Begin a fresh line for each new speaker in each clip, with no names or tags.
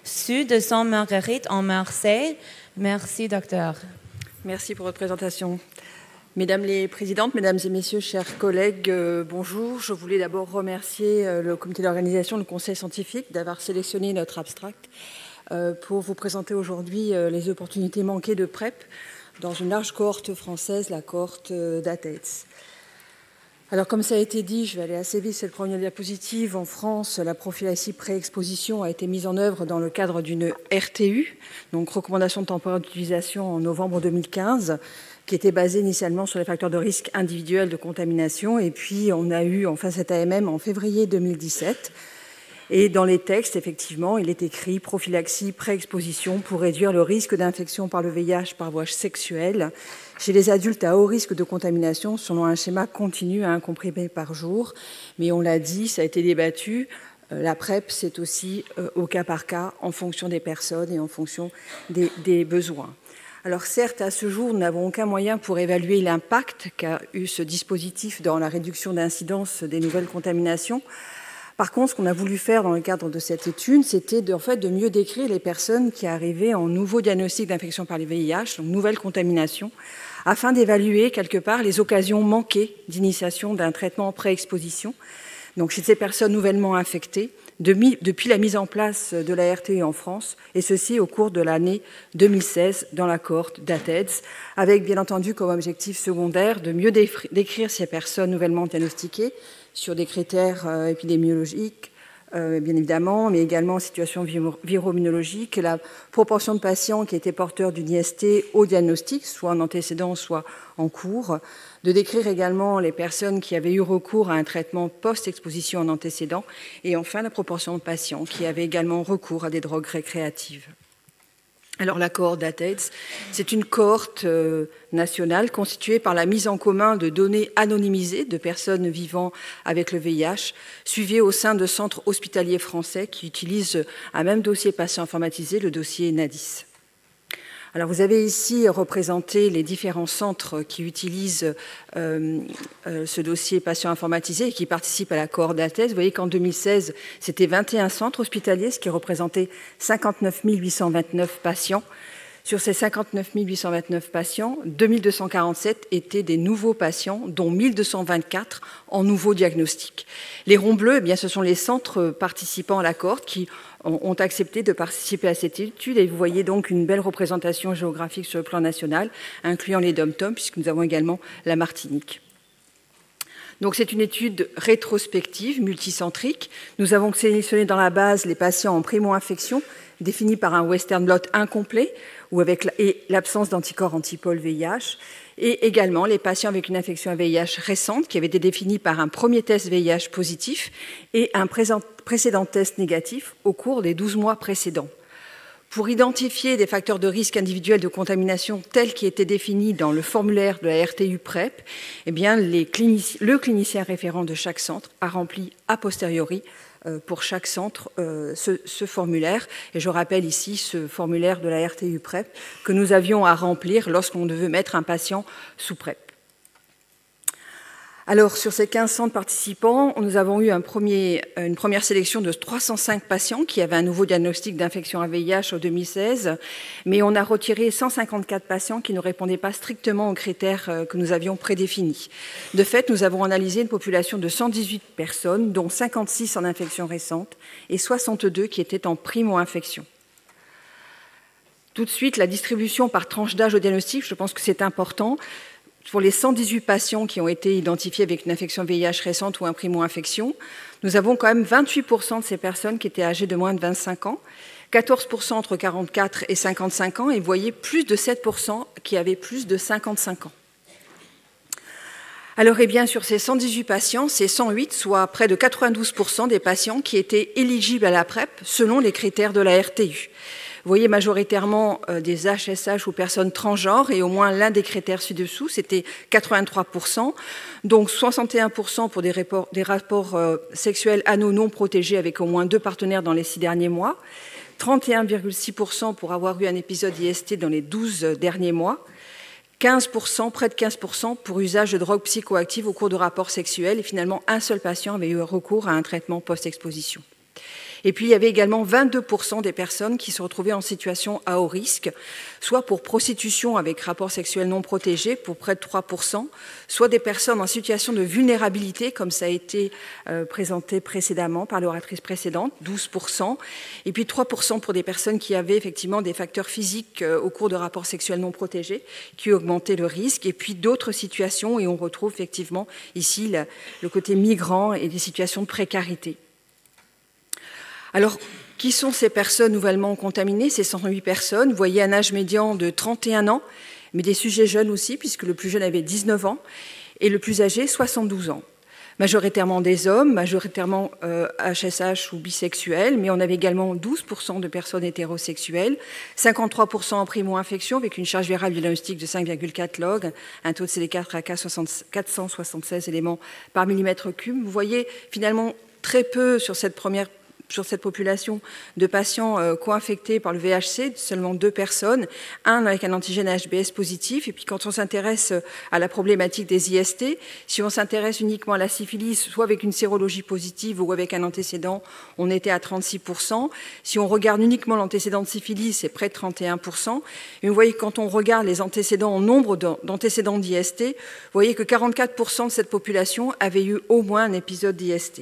SU de Sainte-Marguerite en Marseille. Merci, docteur.
Merci pour votre présentation. Mesdames les présidentes, mesdames et messieurs, chers collègues, bonjour. Je voulais d'abord remercier le comité d'organisation, le conseil scientifique, d'avoir sélectionné notre abstract pour vous présenter aujourd'hui les opportunités manquées de PrEP dans une large cohorte française, la cohorte d'ATEDS. Alors, comme ça a été dit, je vais aller assez vite, c'est le premier diapositive. En France, la prophylaxie pré-exposition a été mise en œuvre dans le cadre d'une RTU, donc recommandation temporaire d'utilisation en novembre 2015, qui était basée initialement sur les facteurs de risque individuels de contamination. Et puis, on a eu enfin cette AMM en février 2017. Et dans les textes, effectivement, il est écrit prophylaxie pré-exposition pour réduire le risque d'infection par le VIH par voie sexuelle chez les adultes à haut risque de contamination selon un schéma continu à 1 comprimé par jour. Mais on l'a dit, ça a été débattu. La PrEP, c'est aussi au cas par cas, en fonction des personnes et en fonction des besoins. Alors certes, à ce jour, nous n'avons aucun moyen pour évaluer l'impact qu'a eu ce dispositif dans la réduction d'incidence des nouvelles contaminations. Par contre, ce qu'on a voulu faire dans le cadre de cette étude, c'était de mieux décrire les personnes qui arrivaient en nouveau diagnostic d'infection par le VIH, donc nouvelle contamination, afin d'évaluer quelque part les occasions manquées d'initiation d'un traitement pré-exposition. Donc chez ces personnes nouvellement infectées, depuis la mise en place de la RTE en France, et ceci au cours de l'année 2016 dans la cohorte d'ATEDS, avec bien entendu comme objectif secondaire de mieux décrire ces personnes nouvellement diagnostiquées sur des critères épidémiologiques, bien évidemment, mais également en situation viroimmunologique, la proportion de patients qui étaient porteurs d'une IST au diagnostic, soit en antécédent, soit en cours, de décrire également les personnes qui avaient eu recours à un traitement post-exposition en antécédent, et enfin la proportion de patients qui avaient également recours à des drogues récréatives. Alors la cohorte d'ATEDS, c'est une cohorte nationale constituée par la mise en commun de données anonymisées de personnes vivant avec le VIH, suivies au sein de centres hospitaliers français qui utilisent un même dossier patient informatisé, le dossier NADIS. Alors vous avez ici représenté les différents centres qui utilisent ce dossier patient informatisé et qui participent à la cohorte d'ATEDS. Vous voyez qu'en 2016, c'était 21 centres hospitaliers, ce qui représentait 59 829 patients. Sur ces 59 829 patients, 2247 étaient des nouveaux patients, dont 1224 en nouveau diagnostic. Les ronds bleus, eh bien, ce sont les centres participants à la cohorte qui ont accepté de participer à cette étude. Et vous voyez donc une belle représentation géographique sur le plan national, incluant les DOM-TOM, puisque nous avons également la Martinique. Donc c'est une étude rétrospective, multicentrique. Nous avons sélectionné dans la base les patients en primo-infection, définis par un Western blot incomplet, et l'absence d'anticorps antipol VIH, et également les patients avec une infection à VIH récente, qui avaient été définis par un premier test VIH positif et un précédent test négatif au cours des 12 mois précédents. Pour identifier des facteurs de risque individuels de contamination tels qu'ils étaient définis dans le formulaire de la RTU PrEP, eh bien, le clinicien référent de chaque centre a rempli a posteriori pour chaque centre ce formulaire. Et je rappelle ici ce formulaire de la RTU PrEP que nous avions à remplir lorsqu'on devait mettre un patient sous PrEP. Alors, sur ces 15 centres participants, nous avons eu une première sélection de 305 patients qui avaient un nouveau diagnostic d'infection à VIH en 2016, mais on a retiré 154 patients qui ne répondaient pas strictement aux critères que nous avions prédéfinis. De fait, nous avons analysé une population de 118 personnes, dont 56 en infection récente et 62 qui étaient en primo-infection. Tout de suite, la distribution par tranche d'âge au diagnostic, je pense que c'est important. Pour les 118 patients qui ont été identifiés avec une infection VIH récente ou un primo-infection, nous avons quand même 28% de ces personnes qui étaient âgées de moins de 25 ans, 14% entre 44 et 55 ans, et vous voyez plus de 7% qui avaient plus de 55 ans. Alors, eh bien, sur ces 118 patients, c'est 108, soit près de 92% des patients qui étaient éligibles à la PrEP selon les critères de la RTU. Vous voyez majoritairement des HSH ou personnes transgenres, et au moins l'un des critères ci-dessous, c'était 83%, donc 61% pour des rapports sexuels anaux non protégés avec au moins 2 partenaires dans les 6 derniers mois, 31,6% pour avoir eu un épisode IST dans les 12 derniers mois, 15%, près de 15% pour usage de drogues psychoactives au cours de rapports sexuels, et finalement un seul patient avait eu recours à un traitement post-exposition. Et puis, il y avait également 22% des personnes qui se retrouvaient en situation à haut risque, soit pour prostitution avec rapport sexuel non protégé, pour près de 3%, soit des personnes en situation de vulnérabilité, comme ça a été présenté précédemment par l'oratrice précédente, 12%, et puis 3% pour des personnes qui avaient effectivement des facteurs physiques au cours de rapports sexuels non protégés, qui augmentaient le risque, et puis d'autres situations, et on retrouve effectivement ici le côté migrant et des situations de précarité. Alors, qui sont ces personnes nouvellement contaminées? Ces 108 personnes. Vous voyez un âge médian de 31 ans, mais des sujets jeunes aussi, puisque le plus jeune avait 19 ans, et le plus âgé, 72 ans. Majoritairement des hommes, majoritairement HSH ou bisexuels, mais on avait également 12% de personnes hétérosexuelles, 53% en primo-infection, avec une charge virale diagnostique de 5,4 log, un taux de CD4 à 476 éléments par millimètre cube. Vous voyez finalement très peu sur cette population de patients co-infectés par le VHC, seulement 2 personnes, un avec un antigène HBs positif. Et puis quand on s'intéresse à la problématique des IST, si on s'intéresse uniquement à la syphilis, soit avec une sérologie positive ou avec un antécédent, on était à 36%. Si on regarde uniquement l'antécédent de syphilis, c'est près de 31%. Et vous voyez que quand on regarde les antécédents en nombre d'antécédents d'IST, vous voyez que 44% de cette population avait eu au moins un épisode d'IST.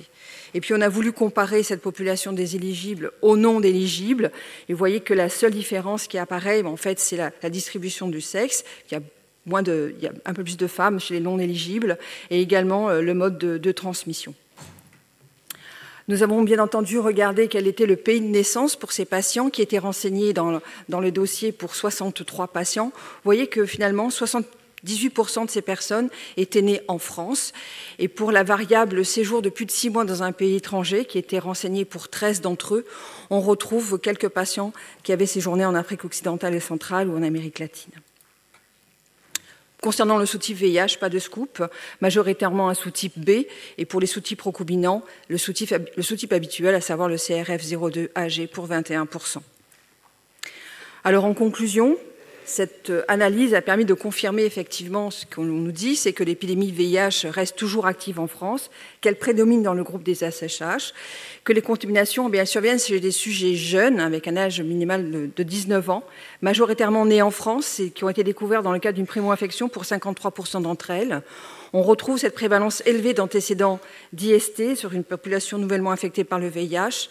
Et puis on a voulu comparer cette population des éligibles aux non éligibles. Et vous voyez que la seule différence qui apparaît, en fait, c'est la distribution du sexe. Il y a un peu plus de femmes chez les non éligibles et également le mode de transmission. Nous avons bien entendu regardé quel était le pays de naissance pour ces patients qui étaient renseignés dans le dossier pour 63 patients. Vous voyez que finalement, 18% de ces personnes étaient nées en France. Et pour la variable séjour de plus de 6 mois dans un pays étranger, qui était renseignée pour 13 d'entre eux, on retrouve quelques patients qui avaient séjourné en Afrique occidentale et centrale ou en Amérique latine. Concernant le sous-type VIH, pas de scoop, majoritairement un sous-type B, et pour les sous-types recombinants, le sous-type habituel, à savoir le CRF02AG pour 21%. Alors en conclusion, cette analyse a permis de confirmer effectivement ce qu'on nous dit, c'est que l'épidémie VIH reste toujours active en France, qu'elle prédomine dans le groupe des SHH, que les contaminations surviennent chez des sujets jeunes, avec un âge minimal de 19 ans, majoritairement nés en France et qui ont été découverts dans le cadre d'une primo-infection pour 53% d'entre elles. On retrouve cette prévalence élevée d'antécédents d'IST sur une population nouvellement infectée par le VIH.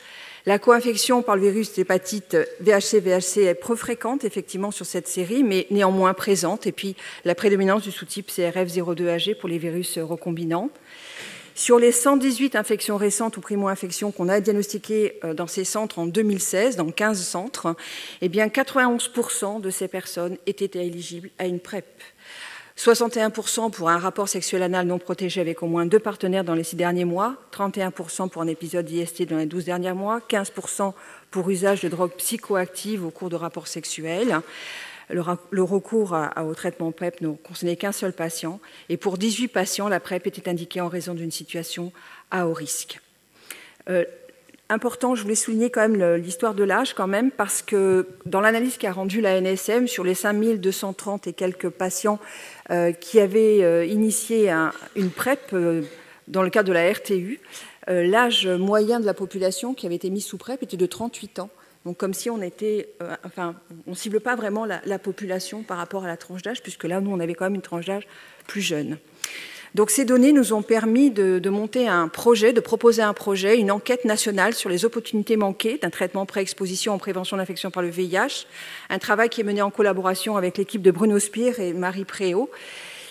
La co-infection par le virus d'hépatite VHC-VHC est peu fréquente, effectivement, sur cette série, mais néanmoins présente. Et puis, la prédominance du sous-type CRF02AG pour les virus recombinants. Sur les 118 infections récentes ou primo-infections qu'on a diagnostiquées dans ces centres en 2016, dans 15 centres, eh bien, 91% de ces personnes étaient éligibles à une PrEP. 61% pour un rapport sexuel anal non protégé avec au moins 2 partenaires dans les 6 derniers mois, 31% pour un épisode d'IST dans les 12 derniers mois, 15% pour usage de drogues psychoactives au cours de rapports sexuels. Le recours au traitement PrEP ne concernait qu'un seul patient. Et pour 18 patients, la PrEP était indiquée en raison d'une situation à haut risque. Important, je voulais souligner quand même l'histoire de l'âge quand même, parce que dans l'analyse qu'a rendue la NSM sur les 5230 et quelques patients qui avaient initié une PrEP dans le cadre de la RTU, l'âge moyen de la population qui avait été mise sous PrEP était de 38 ans. Donc comme si on était, on ne cible pas vraiment la population par rapport à la tranche d'âge, puisque là, nous, on avait quand même une tranche d'âge plus jeune. Donc ces données nous ont permis de monter un projet, de proposer un projet, une enquête nationale sur les opportunités manquées d'un traitement pré-exposition en prévention d'infection par le VIH, un travail qui est mené en collaboration avec l'équipe de Bruno Spire et Marie Préau,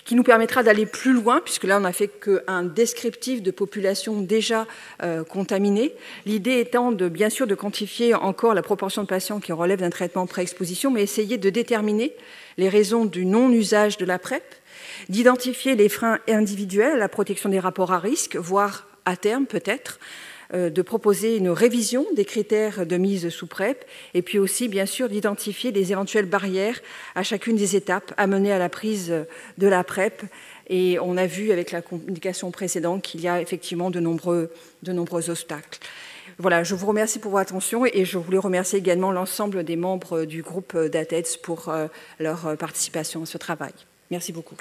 qui nous permettra d'aller plus loin, puisque là, on n'a fait qu'un descriptif de population déjà contaminée. L'idée étant, bien sûr, de quantifier encore la proportion de patients qui relèvent d'un traitement pré-exposition, mais essayer de déterminer les raisons du non-usage de la PrEP, d'identifier les freins individuels à la protection des rapports à risque, voire à terme peut-être, de proposer une révision des critères de mise sous PrEP, et puis aussi, bien sûr, d'identifier les éventuelles barrières à chacune des étapes amenées à la prise de la PrEP. Et on a vu avec la communication précédente qu'il y a effectivement de nombreux obstacles. Voilà, je vous remercie pour votre attention et je voulais remercier également l'ensemble des membres du groupe d'ATEDS pour leur participation à ce travail. Merci beaucoup.